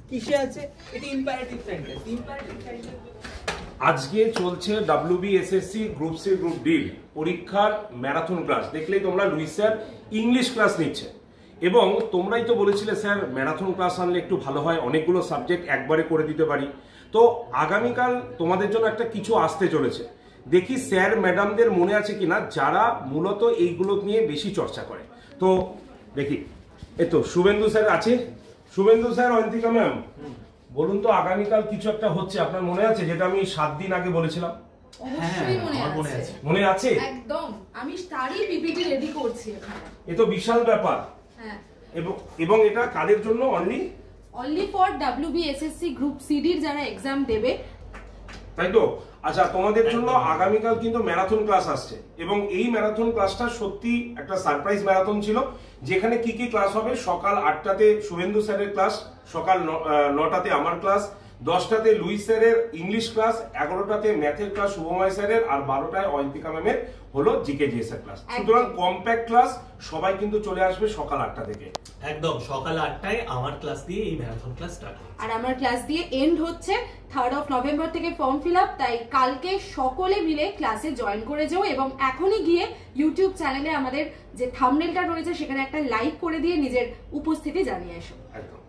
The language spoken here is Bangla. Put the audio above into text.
কিসে আছে এটা ইম্পারেটিভ সেন্টেন্স। আজকে চলছে WBSSC group C group D পরীক্ষার ম্যারাথন ক্লাস। দেখলেই তোমরা লুইস স্যার ইংলিশ ক্লাস নিচ্ছে এবং তোমরাই তো বলেছিলে স্যার ম্যারাথন ক্লাস আনলে একটু ভালো হয়, অনেকগুলো সাবজেক্ট একবারে করে দিতে পারি। তো আগামীকাল তোমাদের জন্য একটা কিছু আসতে চলেছে, দেখি স্যার ম্যাডামদের মনে আছে কিনা যারা মূলত এইগুলো নিয়ে বেশি চর্চা করে। তো দেখি এই তো শুভেন্দু স্যার আছে। শুভেন্দু স্যার, অয়ন্তিকা ম্যাম, বলুন তো আগামীকাল কিছু একটা হচ্ছে আপনার মনে আছে, যেটা আমি 7 দিন আগে বলেছিলাম? অবশ্যই মনে আছে। মনে আছে একদম, আমি তারই পিপিটি রেডি করছি এখানে। এ তো বিশাল ব্যাপার। হ্যাঁ, এবং এটা কাদের জন্য? অনলি ফর WBSSC গ্রুপ সিডির যারা এক্সাম দেবে, তাই তো? আচ্ছা, তোমাদের জন্য আগামীকাল কিন্তু ম্যারাথন ক্লাস আসছে এবং এই ম্যারাথন ক্লাসটা সত্যি একটা সারপ্রাইজ ম্যারাথন ছিল, যেখানে কি কি ক্লাস হবে। সকাল 8টাতে শুভেন্দু স্যারের ক্লাস, সকাল 9টাতে আমার ক্লাস, 10টাতে লুইস স্যারের ইংলিশ ক্লাস, 11টাতে ম্যাথের ক্লাস শুভময় স্যারের, আর 12টায় অয়ন্তিকা ম্যামের হলো জিকে/জিএস এর ক্লাস। সুতরাং কম্প্যাক্ট ক্লাস, সবাই কিন্তু চলে আসবে সকাল 8টা থেকে। একদম সকাল 8টায় আমার ক্লাস দিয়ে এই ম্যারাথন ক্লাস স্টার্ট হবে আর আমার ক্লাস দিয়ে এন্ড হচ্ছে 3rd of November থেকে ফর্ম ফিল আপ। তাই কালকে সকলে মিলে ক্লাসে জয়েন করে যাও এবং এখনই গিয়ে ইউটিউব চ্যানেলে আমাদের যে থাম্বনেলটা রয়েছে সেখানে একটা লাইক করে দিয়ে নিজের উপস্থিতি জানিয়ে এসো। একদম।